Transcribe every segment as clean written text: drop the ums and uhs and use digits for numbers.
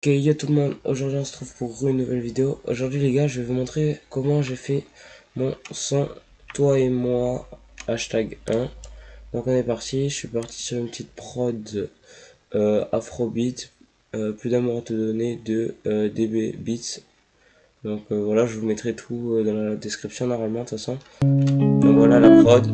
Ok, yo tout le monde, aujourd'hui on se trouve pour une nouvelle vidéo. Aujourd'hui les gars, je vais vous montrer comment j'ai fait mon son toi et moi hashtag 1. Donc on est parti, je suis parti sur une petite prod Afrobeat, plus d'amour à te donner de DB Beats. Donc voilà, je vous mettrai tout dans la description normalement de toute façon. Donc voilà la prod.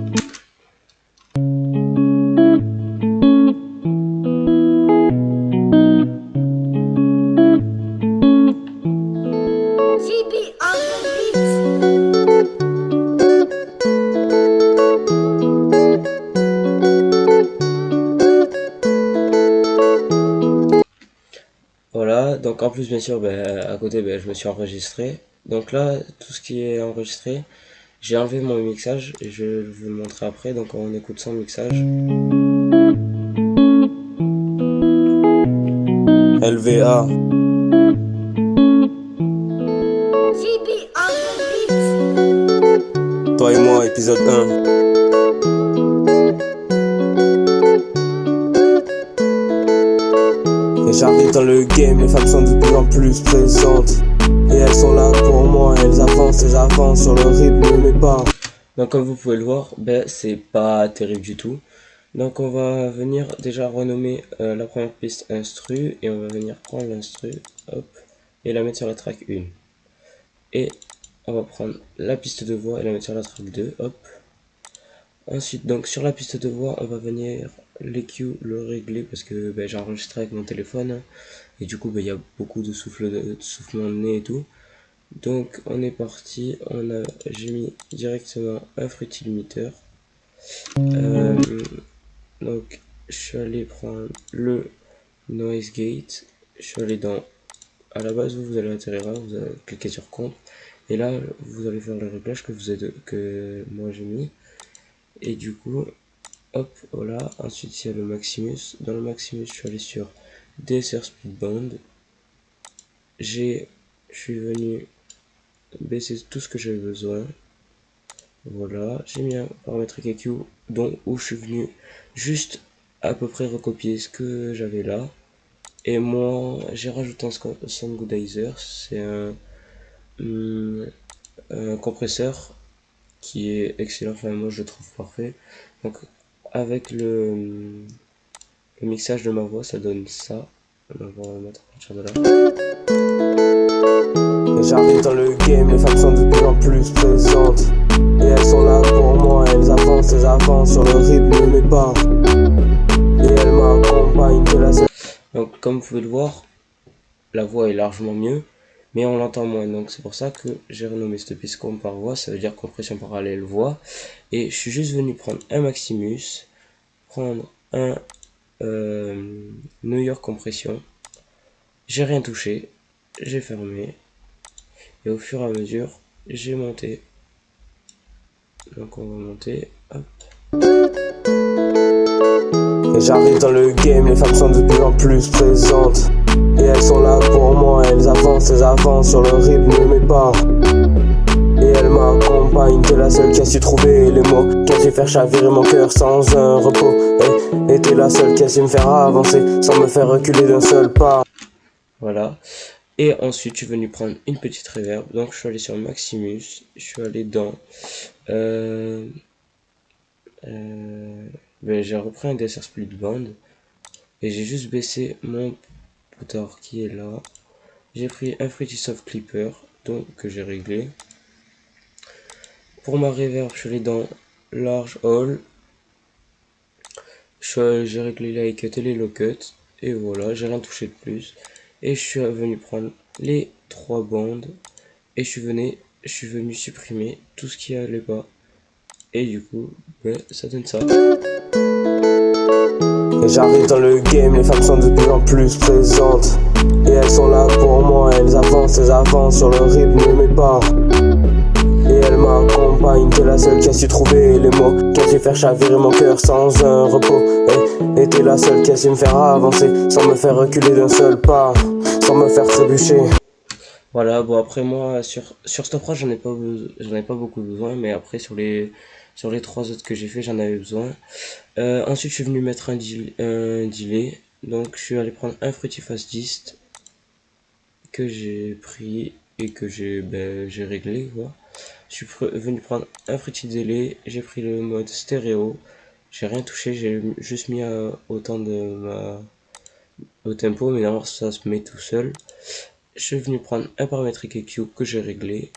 Voilà, donc en plus bien sûr, à côté je me suis enregistré. Donc là, tout ce qui est enregistré, j'ai enlevé mon mixage et je vais vous le montrer après. Donc on écoute sans mixage. LVA. Toi et moi, épisode 1. Et j'arrive dans le game, les femmes sont de plus en plus présentes. Et elles sont là pour moi, elles avancent sur le rythme de mes pas. Donc comme vous pouvez le voir, c'est pas terrible du tout. Donc on va venir déjà renommer la première piste instru. Et on va venir prendre l'instru, hop, et la mettre sur la track 1. Et on va prendre la piste de voix et la mettre sur la track 2, hop. Ensuite, donc sur la piste de voix, on va venir l'EQ le régler parce que j'ai enregistré avec mon téléphone et du coup il y a beaucoup de soufflement de nez et tout. Donc on est parti, j'ai mis directement un fruity limiter. Donc je suis allé prendre le noise gate, je suis allé dans, à la base vous allez atterrir là, vous allez cliquer sur compte et là vous allez faire le réglage que moi j'ai mis. Et du coup, hop, voilà. Ensuite, il y a le Maximus. Dans le Maximus, je suis allé sur DSR Speedband. Je suis venu baisser tout ce que j'avais besoin. Voilà. J'ai mis un paramètre EQ où je suis venu juste à peu près recopier ce que j'avais là. Et moi, j'ai rajouté un Sound Goodizer. C'est un compresseur qui est excellent. Enfin, moi, je le trouve parfait. Donc, avec le mixage de ma voix, ça donne ça. On va mettre à partir de là. Et j'arrive dans le game, les femmes sont de plus en plus présentes. Et elles sont là pour moi, elles avancent sur le rythme de mes pas. Et elles m'accompagnent de la seule. Donc comme vous pouvez le voir, la voix est largement mieux, mais on l'entend moins. Donc c'est pour ça que j'ai renommé cette piste comme par voix, ça veut dire compression parallèle voix. Et je suis juste venu prendre un Maximus, prendre un New York compression. J'ai rien touché, j'ai fermé. Et au fur et à mesure, j'ai monté. Donc on va monter, hop. Et j'arrive dans le game, les femmes sont de plus en plus présentes. Et elles sont là pour moi, elles avancent sur le rythme de mes pas. Et elles m'accompagnent, t'es la seule qui a su trouver les mots, qui a su faire chavirer mon cœur sans un repos. Et t'es la seule qui a su me faire avancer, sans me faire reculer d'un seul pas. Voilà. Et ensuite, je suis venu prendre une petite reverb. Donc, je suis allé sur Maximus. Je suis allé dans... j'ai repris un DSR Split Band. Et j'ai juste baissé mon potard qui est là. J'ai pris un Fruity Soft Clipper, donc que j'ai réglé. Pour ma reverb, je suis allé dans Large Hall. J'ai réglé la cut et les low cut. Et voilà, j'ai rien touché de plus. Et je suis venu prendre les 3 bandes. Et je suis venu supprimer tout ce qui allait pas. Et du coup, ça donne ça. Et j'arrive dans le game, les femmes sont de plus en plus présentes. Et elles sont là pour moi, elles avancent sur le rythme de mes pas. Et elles m'accompagnent, t'es la seule qui a su trouver les mots, qui a su faire chavirer mon cœur sans un repos. Et t'es la seule qui a su me faire avancer, sans me faire reculer d'un seul pas, sans me faire trébucher. Voilà, bon après moi, sur cette approche, j'en ai pas beaucoup besoin, mais après sur les 3 autres que j'ai fait, j'en avais besoin. Ensuite, je suis venu mettre un delay, donc je suis allé prendre un Fruity Fast Dist. que j'ai pris et que j'ai réglé quoi. Je suis venu prendre un Fruity Délai, j'ai pris le mode stéréo, j'ai rien touché, j'ai juste mis au tempo, mais normalement ça se met tout seul. Je suis venu prendre un paramétrique EQ que j'ai réglé,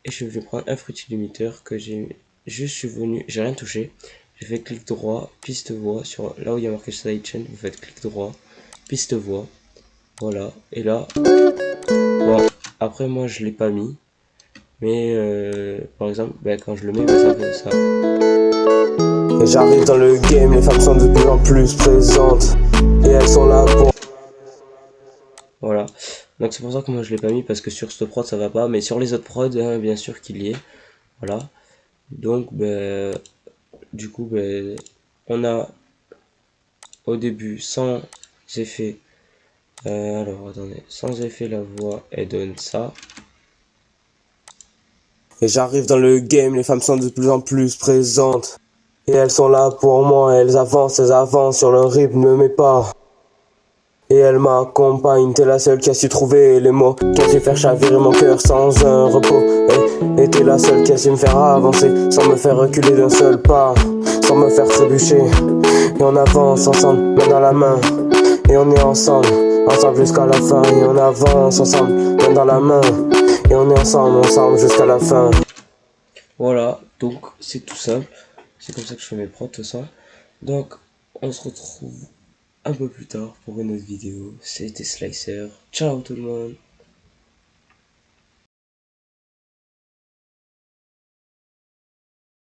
et je suis venu prendre un Fruity Limiter que je suis venu, j'ai rien touché, j'ai fait clic droit, piste voix, sur là où il y a marqué sidechain, vous faites clic droit, piste voix, voilà, et là, bon, après moi je l'ai pas mis, mais par exemple, quand je le mets, ça fait ça. Et j'arrive dans le game, les femmes sont de plus en plus présentes. Et elles sont là pour... Voilà, donc c'est pour ça que moi je l'ai pas mis, parce que sur ce prod ça va pas, mais sur les autres prods, hein, bien sûr qu'il y est. Voilà, donc du coup on a au début sans effet, alors attendez, sans effet la voix elle donne ça. Et j'arrive dans le game, les femmes sont de plus en plus présentes. Et elles sont là pour moi, elles avancent sur le rythme de mes pas. Et elles m'accompagnent, t'es la seule qui a su trouver les mots, qui a su faire chavirer mon cœur sans un repos. Et t'es la seule qui a su me faire avancer, sans me faire reculer d'un seul pas, sans me faire trébucher. Et on avance ensemble, main dans la main. Et on est ensemble jusqu'à la fin. Et on avance ensemble, main dans la main. Et on est ensemble jusqu'à la fin. Voilà, donc c'est tout simple. C'est comme ça que je fais mes prods, tout ça. Donc, on se retrouve un peu plus tard pour une autre vidéo. C'était Slicer. Ciao tout le monde.